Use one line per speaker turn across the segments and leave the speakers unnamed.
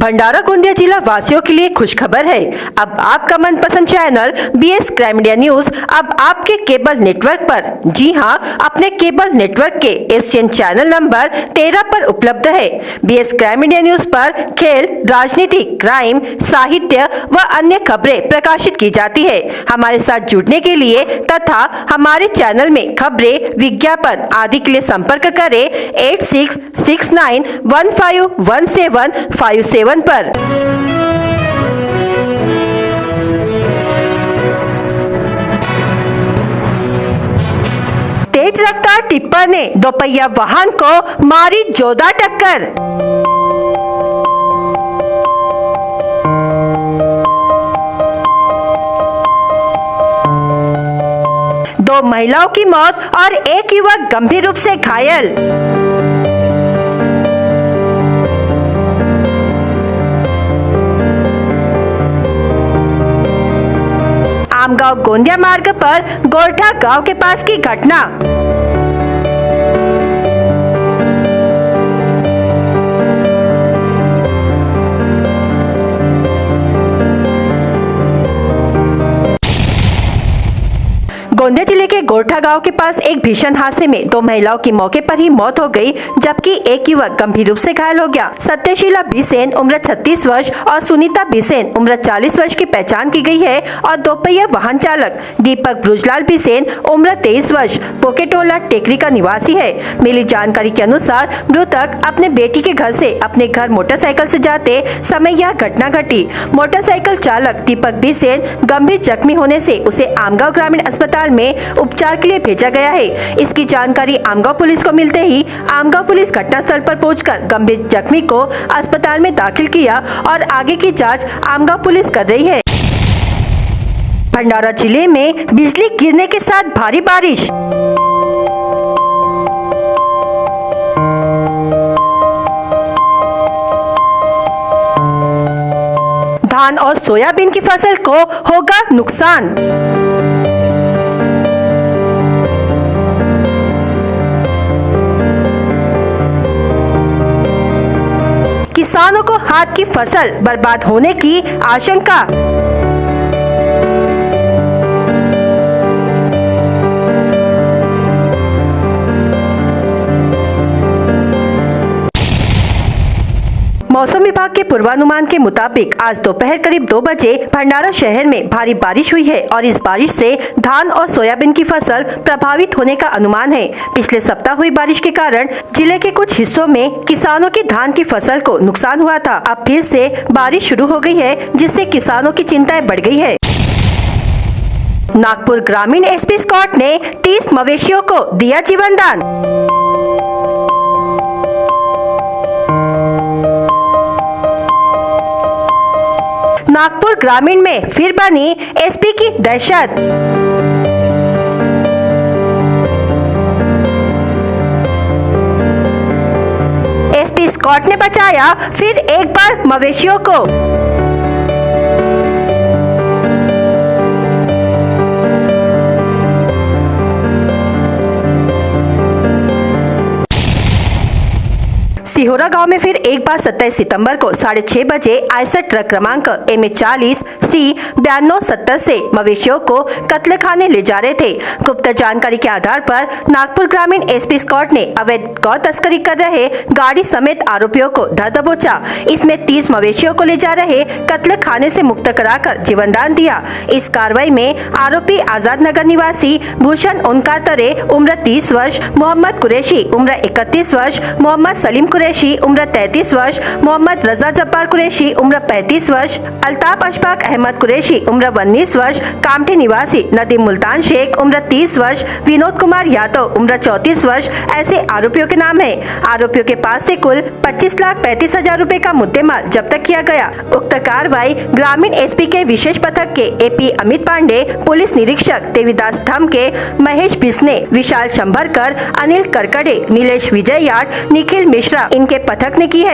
भंडारा गोंदिया जिला वासियों के लिए खुशखबर है। अब आपका मनपसंद channel BS crime India news अब आपके केबल नेटवर्क पर, जी हां, अपने केबल नेटवर्क के एशियन चैनल नंबर 13 पर उपलब्ध है। BS क्राइम इंडिया न्यूज पर खेल, राजनीति, क्राइम, साहित्य व अन्य खबरें प्रकाशित की जाती है। हमारे साथ जुड़ने के लिए तथा हमारे चैनल में खबरें, विज्ञापन आदि के लिए संपर्क करें 8669151757 पर। तेज रफ्तार टिप्पर ने दोपहिया वाहन को मारी जोरदार टक्कर। दो महिलाओं की मौत और एक युवक गंभीर रूप से घायल। आमगांव गोंदिया मार्ग पर गोरठा गांव के पास की घटना। गोंदिया जिले के गोरठा गांव के पास एक भीषण हादसे में दो महिलाओं की मौके पर ही मौत हो गई, जबकि एक युवक गंभीर रूप से घायल हो गया। सत्यशीला बिसेन उम्र 36 वर्ष और सुनीता बिसेन उम्र 40 वर्ष की पहचान की गई है और दोपहिया वाहन चालक दीपक ब्रुजलाल बिसेन उम्र 23 वर्ष पोकेटोला टेकरी का निवासी है। मिली जानकारी के अनुसार मृतक अपने बेटी के घर से अपने घर मोटरसाइकिल से जाते समय यह घटना घटी। मोटरसाइकिल चालक दीपक बिसेन गंभीर जख्मी होने से उसे आमगांव ग्रामीण अस्पताल में उपचार के लिए भेजा गया है। इसकी जानकारी आमगांव पुलिस को मिलते ही आमगांव पुलिस घटनास्थल पर पहुंचकर गंभीर जख्मी को अस्पताल में दाखिल किया और आगे की जांच आमगांव पुलिस कर रही है। भंडारा जिले में बिजली गिरने के साथ भारी बारिश। धान और सोयाबीन की फसल को होगा नुकसान। किसानों को हाथ की फसल बर्बाद होने की आशंका। मौसम विभाग के पूर्वानुमान के मुताबिक आज दोपहर करीब 2 बजे भंडारा शहर में भारी बारिश हुई है और इस बारिश से धान और सोयाबीन की फसल प्रभावित होने का अनुमान है। पिछले सप्ताह हुई बारिश के कारण जिले के कुछ हिस्सों में किसानों की धान की फसल को नुकसान हुआ था। अब फिर से बारिश शुरू हो गई है, जिससे किसानों की चिंताएं बढ़ गई है। नागपुर ग्रामीण SP स्कॉट ने 30 मवेशियों को दिया जीवन दान। नागपुर ग्रामीण में फिर बनी SP की दहशत। SP स्कॉट ने बचाया फिर एक बार मवेशियों को। सिहोरा गांव में फिर एक बार 27 सितंबर को 6:30 बजे आयसर ट्रक क्रमांक MH40C9270 से मवेशियों को कत्लखाने ले जा रहे थे। गुप्त जानकारी के आधार पर नागपुर ग्रामीण SP स्कॉट ने अवैध गौ तस्करी कर रहे गाड़ी समेत आरोपियों को धर दबोचा। इसमें 30 मवेशियों को ले जा रहे कत्लखाने से मुक्त कराकर जीवनदान दिया। इस कार्रवाई में आरोपी आजाद नगर निवासी भूषण उनकातरे उम्र 30 वर्ष, मोहम्मद कुरैशी उम्र 31 वर्ष, मोहम्मद सलीम कुरैशी उम्र 33 वर्ष, मोहम्मद रजा जब्बार कुरैशी उम्र 35 वर्ष, अल्ताफ अशफाक अहमद कुरैशी उम्र 19 वर्ष, कामठी निवासी नदीम मुल्तान शेख उम्र 30 वर्ष, विनोद कुमार यादव उम्र 34 वर्ष ऐसे आरोपियों के नाम है। आरोपियों के पास से कुल 25,35,000 रुपए का मुद्देमाल जब्त किया गया। उक्त कार्रवाई ग्रामीण SP के विशेष पथक के AP अमित पांडे, पुलिस निरीक्षक देवीदास ढमके, महेश बिस्ने, विशाल शंभरकर, अनिल करकड़े, नीलेश विजय यार्ड, निखिल मिश्रा इनके पथक ने की है।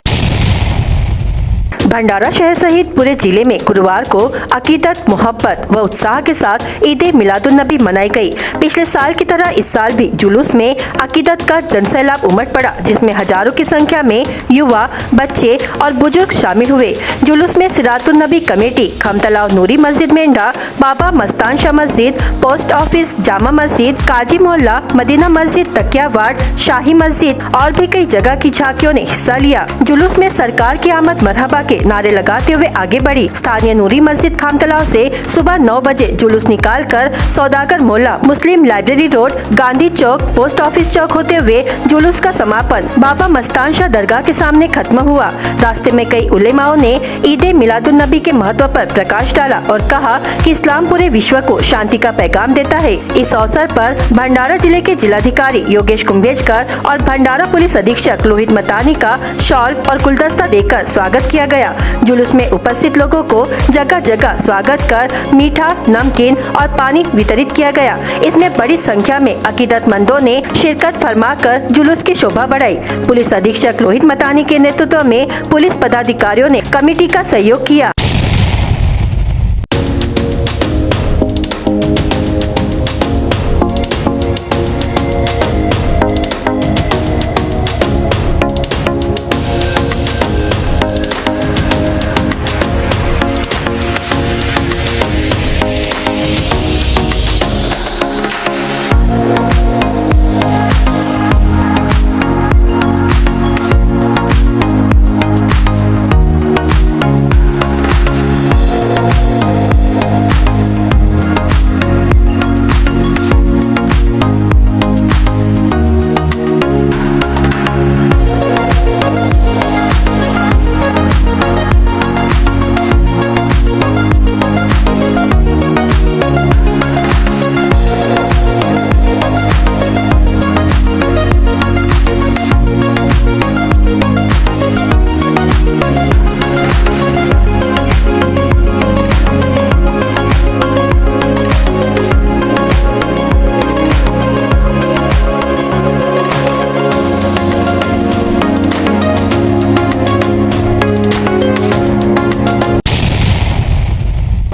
भंडारा शहर सहित पूरे जिले में गुरुवार को अकीदत, मोहब्बत व उत्साह के साथ ईद मिलादुन्नबी मनाई गई। पिछले साल की तरह इस साल भी जुलूस में अकीदत का जनसैलाब उमड़ पड़ा, जिसमें हजारों की संख्या में युवा, बच्चे और बुजुर्ग शामिल हुए। जुलूस में सिरातुन्नबी कमेटी, खमतलाव नूरी मस्जिद मेंढा, बाबा मस्तान शाह मस्जिद, पोस्ट ऑफिस, जामा मस्जिद, काजी मोहल्ला, मदीना मस्जिद, तकिया वार्ड, शाही मस्जिद और भी कई जगह की झांकियों ने हिस्सा लिया। जुलूस में सरकार की आमद मरहबा के नारे लगाते हुए आगे बढ़ी। स्थानीय नूरी मस्जिद खामतलाव से सुबह 9 बजे जुलूस निकालकर सौदागर मोहल्ला, मुस्लिम लाइब्रेरी रोड, गांधी चौक, पोस्ट ऑफिस चौक होते हुए जुलूस का समापन बाबा मस्तान शाह दरगाह के सामने खत्म हुआ। रास्ते में कई उलेमाओं ने ईद मिलादुन्नबी के महत्व पर प्रकाश डाला और कहा कि इस्लाम पूरे विश्व को शांति का पैगाम देता है। इस अवसर पर भंडारा जिले के जिलाधिकारी योगेश कुंभेजकर और भंडारा पुलिस अधीक्षक लोहित मतानी का शॉल और गुलदस्ता देकर स्वागत किया गया। जुलूस में उपस्थित लोगों को जगह जगह स्वागत कर मीठा, नमकीन और पानी वितरित किया गया। इसमें बड़ी संख्या में अकीदतमंदों ने शिरकत फरमाकर जुलूस की शोभा बढ़ाई। पुलिस अधीक्षक लोहित मतानी के नेतृत्व में पुलिस पदाधिकारियों ने कमेटी का सहयोग किया।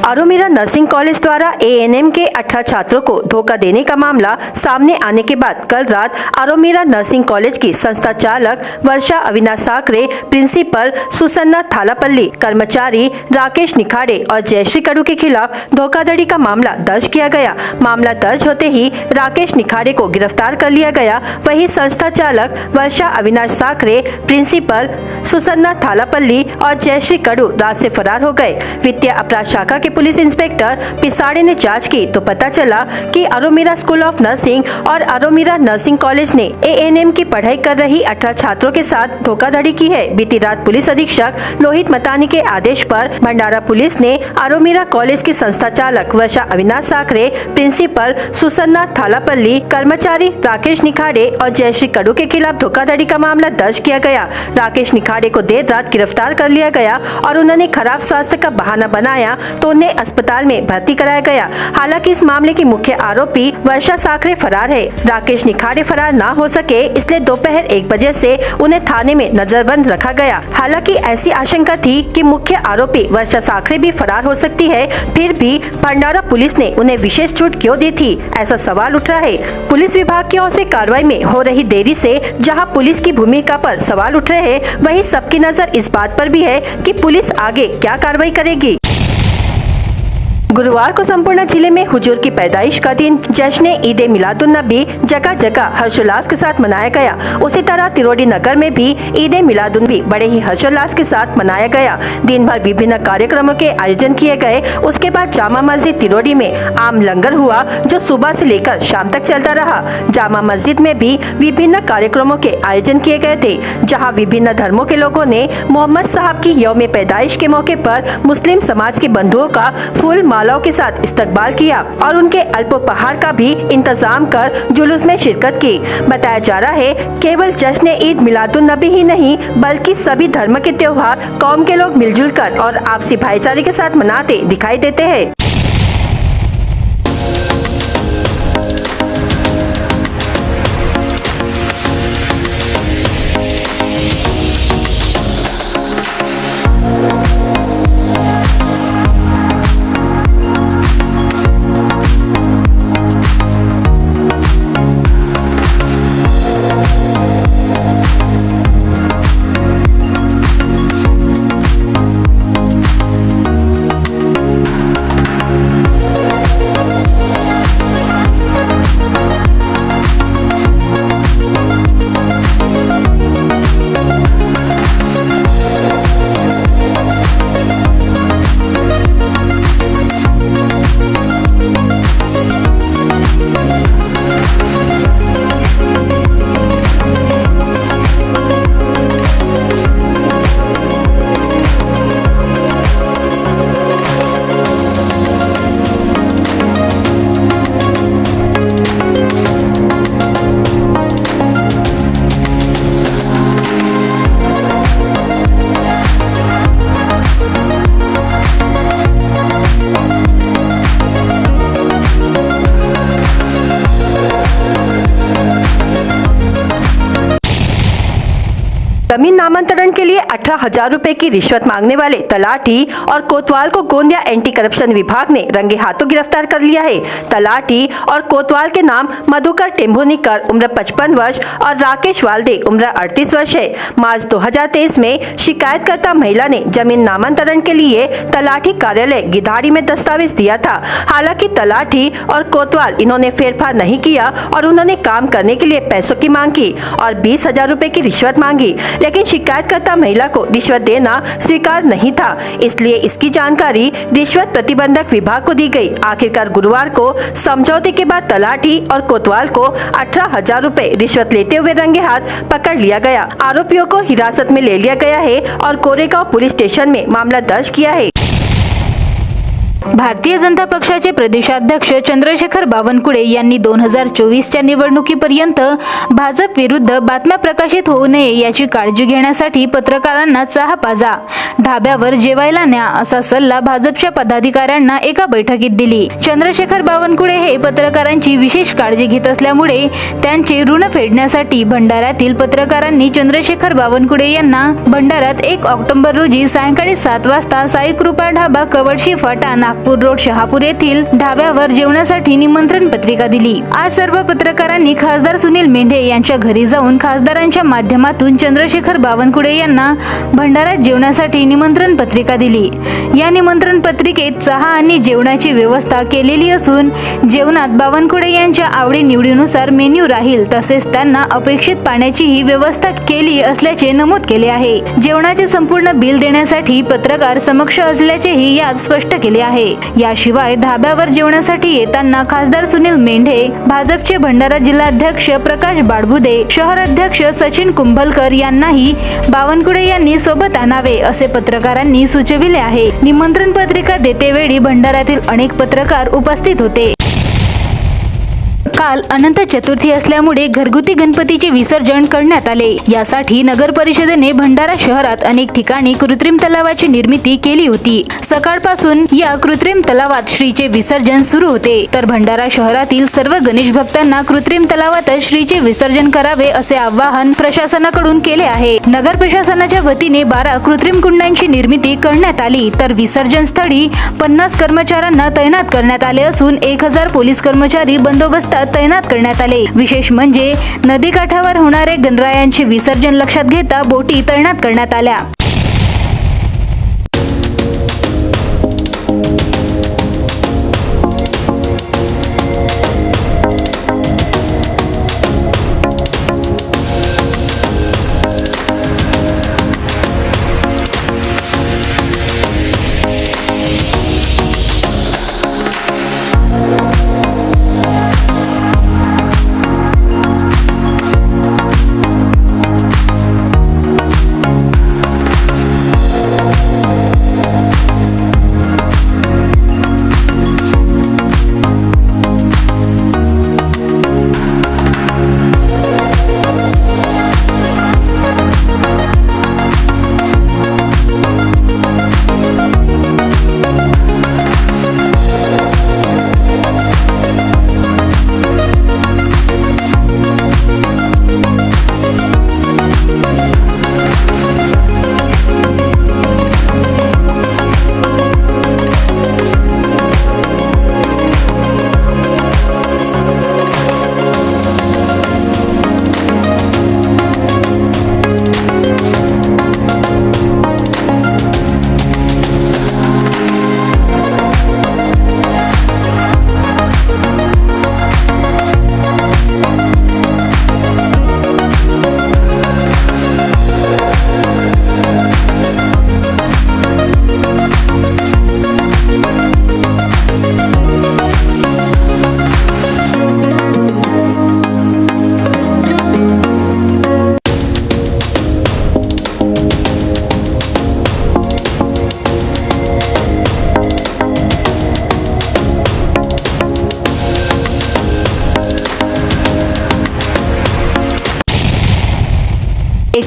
आरोमीरा नर्सिंग कॉलेज द्वारा एएनएम के 18 छात्रों को धोखा देने का मामला सामने आने के बाद कल रात आरोमीरा नर्सिंग कॉलेज की संस्था चालक वर्षा अविनाश साकरे, प्रिंसिपल सुसन्ना थालापल्ली, कर्मचारी राकेश निखाड़े और जयश्री कडू के खिलाफ धोखाधड़ी का मामला दर्ज किया गया। मामला दर्ज होते ही राकेश निखाड़े को गिरफ्तार कर लिया गया। वही संस्था चालक वर्षा अविनाश साकरे, प्रिंसिपल सुसन्ना थालापल्ली और जयश्री कडू रात से फरार हो गए। वित्तीय अपराध शाखा के पुलिस इंस्पेक्टर पिसाड़े ने जांच की तो पता चला कि आरोमीरा स्कूल ऑफ नर्सिंग और आरोमीरा नर्सिंग कॉलेज ने एएनएम की पढ़ाई कर रही 18 छात्रों के साथ धोखाधड़ी की है। बीती रात पुलिस अधीक्षक लोहित मतानी के आदेश पर भंडारा पुलिस ने आरोमीरा कॉलेज की संस्था चालक वर्षा अविनाश साकरे, प्रिंसिपल सुसन्ना थालापल्ली, कर्मचारी राकेश निखाड़े और जयश्री कडू के खिलाफ धोखाधड़ी का मामला दर्ज किया गया। राकेश निखाड़े को देर रात गिरफ्तार कर लिया गया और उन्होंने खराब स्वास्थ्य का बहाना बनाया तो उन्हें अस्पताल में भर्ती कराया गया। हालांकि इस मामले की मुख्य आरोपी वर्षा साकरे फरार है। राकेश निखाड़े फरार ना हो सके इसलिए दोपहर 1 बजे से उन्हें थाने में नजरबंद रखा गया। हालांकि ऐसी आशंका थी कि मुख्य आरोपी वर्षा साकरे भी फरार हो सकती है, फिर भी भंडारा पुलिस ने उन्हें विशेष छूट क्यों दी थी, ऐसा सवाल उठ रहा है। पुलिस विभाग की ओर से कार्रवाई में हो रही देरी से जहां पुलिस की भूमिका पर सवाल उठ रहे हैं, वहीं सबकी नजर इस बात पर भी है कि पुलिस आगे क्या कार्रवाई करेगी। गुरुवार को संपूर्ण जिले में हुजूर की पैदाइश का दिन जश्न ईद मिलादुन्नबी जगह जगह हर्षोल्लास के साथ मनाया गया। उसी तरह तिरोड़ी नगर में भी ईद मिलादुन्नबी बड़े ही हर्षोल्लास के साथ मनाया गया। दिन भर विभिन्न कार्यक्रमों के आयोजन किए गए। उसके बाद जामा मस्जिद तिरोड़ी में आम लंगर हुआ जो सुबह से लेकर शाम तक चलता रहा। जामा मस्जिद में भी विभिन्न कार्यक्रमों के आयोजन किए गए थे, जहाँ विभिन्न धर्मों के लोगों ने मोहम्मद साहब की यौम पैदाइश के मौके पर मुस्लिम समाज के बंधुओं का फूल मालाओं के साथ इस्तकबाल किया और उनके अल्पोपहार का भी इंतजाम कर जुलूस में शिरकत की। बताया जा रहा है केवल जश्न ईद मिलादुन्नबी ही नहीं बल्कि सभी धर्म के त्योहार कौम के लोग मिलजुल कर और आपसी भाईचारे के साथ मनाते दिखाई देते हैं। जमीन नामांतरण के लिए 18,000 रुपए की रिश्वत मांगने वाले तलाटी और कोतवाल को गोंदिया एंटी करप्शन विभाग ने रंगे हाथों गिरफ्तार कर लिया है। तलाटी और कोतवाल के नाम मधुकर टेम्भुनीकर उम्र 55 वर्ष और राकेश वाल्दे उम्र 38 वर्ष है। मार्च 2023 में शिकायतकर्ता महिला ने जमीन नामांतरण के लिए तलाठी कार्यालय गिधाड़ी में दस्तावेज दिया था। हालांकि तलाठी और कोतवाल इन्होंने फेरफार नहीं किया और उन्होंने काम करने के लिए पैसों की मांग की और 20,000 रुपए की रिश्वत मांगी, लेकिन शिकायतकर्ता महिला को रिश्वत देना स्वीकार नहीं था, इसलिए इसकी जानकारी रिश्वत प्रतिबंधक विभाग को दी गई। आखिरकार गुरुवार को समझौते के बाद तलाठी और कोतवाल को 18,000 रुपए रिश्वत लेते हुए रंगे हाथ पकड़ लिया गया। आरोपियों को हिरासत में ले लिया गया है और कोरेगांव पुलिस स्टेशन में मामला दर्ज किया है।
भारतीय जनता पक्षाचे प्रदेशाध्यक्ष चंद्रशेखर बावनकुळे यांनी 2024च्या निवडणुकीपर्यंत भाजप विरुद्ध बातम्या प्रकाशित होऊ नये याची काळजी घेण्यासाठी पत्रकारांना चहापाजा, ढाब्यावर जेवायला न्या असा सल्ला भाजपच्या पदाधिकाऱ्यांना एका बैठकीत दिली। चंद्रशेखर बावनकुळे हे पत्रकारांची विशेष काळजी घेत असल्यामुळे त्यांचे ऋण फेडण्यासाठी भंडाऱ्यातील पत्रकारांनी चंद्रशेखर बावनकुळे यांना भंडाऱ्यात 1 ऑक्टोबर रोजी सायंकाळी 7 वाजता साई कृपा ढाबा कवडशी फाटा नागपूर रोड शहापूर येथील ढाब्यावर जेवणासाठी निमंत्रण पत्रिका दिली। आज सर्व पत्रकारांनी खासदार सुनील मेंढे यांच्या घरी जाऊन खासदारांच्या माध्यमातून चंद्रशेखर बावनकुळे यांना भंडाऱ्यात जेवणासाठी निमंत्रण पत्रिका दिली। या निमंत्रण पत्रिकेत चहा आणि जेवणाची व्यवस्था केलेली असून जेवणात बावनकुळे यांच्या आवडी निवडीनुसार मेन्यू राहील, तसेच त्यांना अपेक्षित पाण्याची ही व्यवस्था केली असल्याचे नमूद केले आहे। जेवणाचे संपूर्ण बिल देण्यासाठी पत्रकार समक्ष असल्याचेही यात स्पष्ट केले आहे। याशिवाय धाब्यावर जेवणासाठी येताना खासदार सुनील मेंढे, भाजपचे भंडारा जिल्हाध्यक्ष प्रकाश बाडबुदे, शहर अध्यक्ष सचिन कुंभलकर यांनाही बावनकुळे यांनी सोबत आणावे असे पत्रकारांनी सुचविले आहे। निमंत्रण पत्रिका देतेवेळी भंडाऱ्यातील अनेक पत्रकार उपस्थित होते। काल अनंत चतुर्थी असल्यामुळे घरगुती गणपतीचे विसर्जन करण्यात आले। यासाठी नगर परिषदेने भंडारा शहरात अनेक ठिकाणी कृत्रिम तलावाची निर्मिती केली होती। सकाळपासून या कृत्रिम तलावात श्रीचे विसर्जन सुरू होते, तर भंडारा शहरातील सर्व गणेश भक्तांना कृत्रिम तलावातच श्रीचे विसर्जन करावे असे आवाहन प्रशासनाकडून केले आहे। नगर प्रशासनाच्या वतीने 12 कृत्रिम कुंडांची निर्मिती करण्यात आली, तर विसर्जन स्थळी 50 कर्मचाऱ्यांना तैनात करण्यात आले असून 1000 पोलीस कर्मचारी बंदोबस्तात तैनात करण्यात आले। विशेष म्हणजे नदीकाठावर होणारे गणरायांचे विसर्जन लक्षात घेता बोटी तैनात करण्यात आल्या।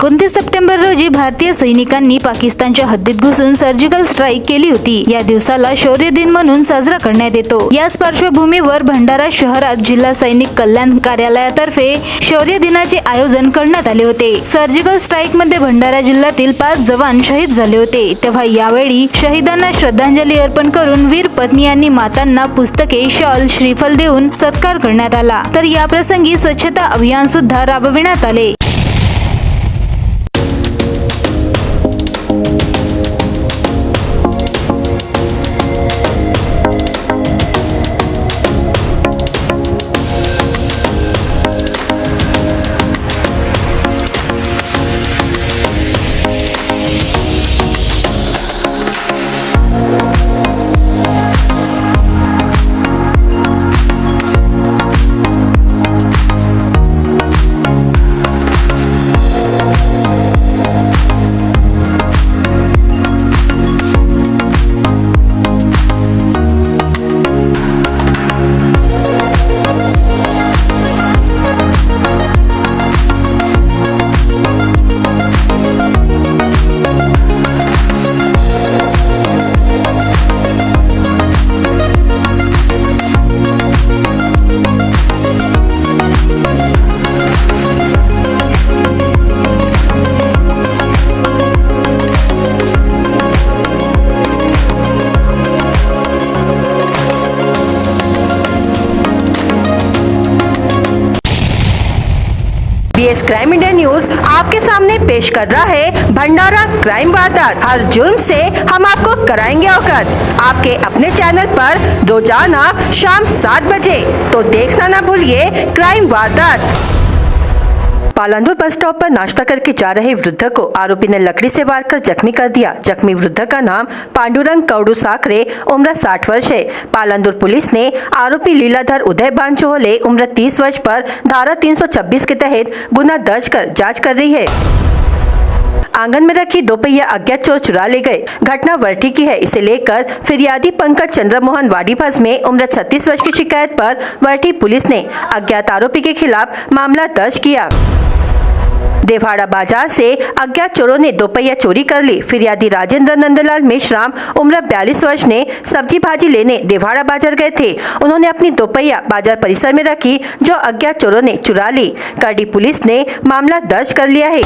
29 सप्टेंबर रोजी भारतीय सैनिकांनी पाकिस्तानच्या हद्दीत घुसून सर्जिकल स्ट्राईक केली होती. या दिवसाला शौर्य दिन म्हणून साजरा करण्यात येतो. याच पार्श्वभूमीवर भंडारा शहरात जिल्हा सैनिक कल्याण कार्यालयातर्फे शौर्य दिनाचे आयोजन करण्यात आले होते. सर्जिकल स्ट्राईक मध्ये भंडारा जिल्ह्यातील 5 जवान शहीद झाले होते. तेव्हा यावेळी शहीदांना श्रद्धांजली अर्पण करून वीर पत्नी आणि मातांना पुस्तके, शॉल, श्रीफल देऊन सत्कार करण्यात आला. तर या प्रसंगी स्वच्छता अभियान सुद्धा राबविण्यात आले.
बीएस क्राइम इंडिया न्यूज आपके सामने पेश कर रहा है भंडारा क्राइम वारदात। हर जुर्म से हम आपको कराएंगे अवगत। आपके अपने चैनल पर रोजाना शाम 7 बजे, तो देखना ना भूलिए क्राइम वारदात। पालांदुर बस स्टॉप पर नाश्ता करके जा रहे वृद्ध को आरोपी ने लकड़ी से वार कर जख्मी कर दिया। जख्मी वृद्ध का नाम पांडुरंग कौडू साकरे, उम्र 60 वर्ष है। पालांदुर पुलिस ने आरोपी लीलाधर उदय बांचोले, उम्र 30 वर्ष पर धारा 326 के तहत गुना दर्ज कर जांच कर रही है। आंगन में रखी दोपहिया अज्ञात चोर चुरा ले गए। घटना वर्ठी की है। इसे लेकर फिरियादी पंकज चंद्रमोहन वाडीफस में उम्र 36 वर्ष की शिकायत पर वर्ठी पुलिस ने अज्ञात आरोपी के खिलाफ मामला दर्ज किया। देवाड़ा बाजार से अज्ञात चोरों ने दोपहिया चोरी कर ली। फिरियादी राजेंद्र नंदलाल मेश्राम, उम्र 42 वर्ष ने सब्जी भाजी लेने देवाड़ा बाजार गए थे। उन्होंने अपनी दोपहिया बाजार परिसर में रखी, जो अज्ञात चोरों ने चुरा ली। करडी पुलिस ने मामला दर्ज कर लिया है।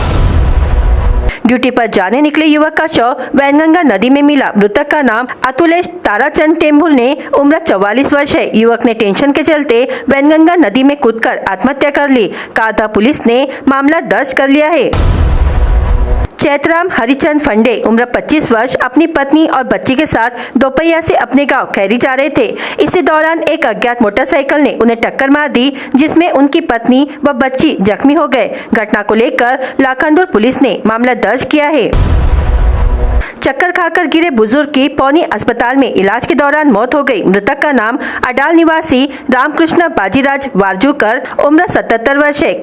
ड्यूटी पर जाने निकले युवक का शव वैनगंगा नदी में मिला। मृतक का नाम अतुलेश ताराचंद टेम्बुल ने, उम्र 44 वर्ष है। युवक ने टेंशन के चलते वैनगंगा नदी में कूदकर आत्महत्या कर ली। कादा पुलिस ने मामला दर्ज कर लिया है। चैतराम हरिचंद फंडे, उम्र 25 वर्ष, अपनी पत्नी और बच्ची के साथ दोपहिया से अपने गांव खैरी जा रहे थे। इसी दौरान एक अज्ञात मोटरसाइकिल ने उन्हें टक्कर मार दी, जिसमें उनकी पत्नी व बच्ची जख्मी हो गए। घटना को लेकर लाखनदुर पुलिस ने मामला दर्ज किया है। चक्कर खाकर गिरे बुजुर्ग की पौनी अस्पताल में इलाज के दौरान मौत हो गई। मृतक का नाम अडाल निवासी रामकृष्ण बाजीराज वारजूकर, उम्र 77 वर्ष है।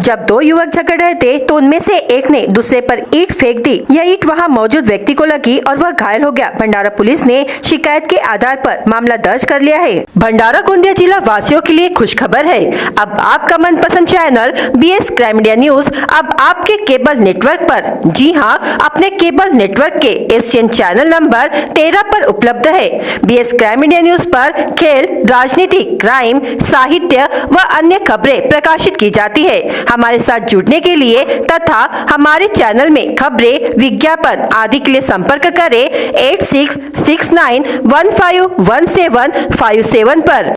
जब 2 युवक झगड़ रहे थे तो उनमें से एक ने दूसरे पर ईंट फेंक दी। यह ईंट वहां मौजूद व्यक्ति को लगी और वह घायल हो गया। भंडारा पुलिस ने शिकायत के आधार पर मामला दर्ज कर लिया है। भंडारा गोंदिया जिला वासियों के लिए खुश खबर है। अब आपका मनपसंद channel BS crime India news अब आपके केबल नेटवर्क पर, जी हां, अपने केबल नेटवर्क के एशियन चैनल नंबर 13 पर उपलब्ध है। बीएस क्राइम इंडिया न्यूज पर खेल, राजनीति, क्राइम, साहित्य व अन्य खबरें प्रकाशित की जाती है। हमारे साथ जुड़ने के लिए तथा हमारे चैनल में खबरें, विज्ञापन आदि के लिए संपर्क करें 8669151757 पर।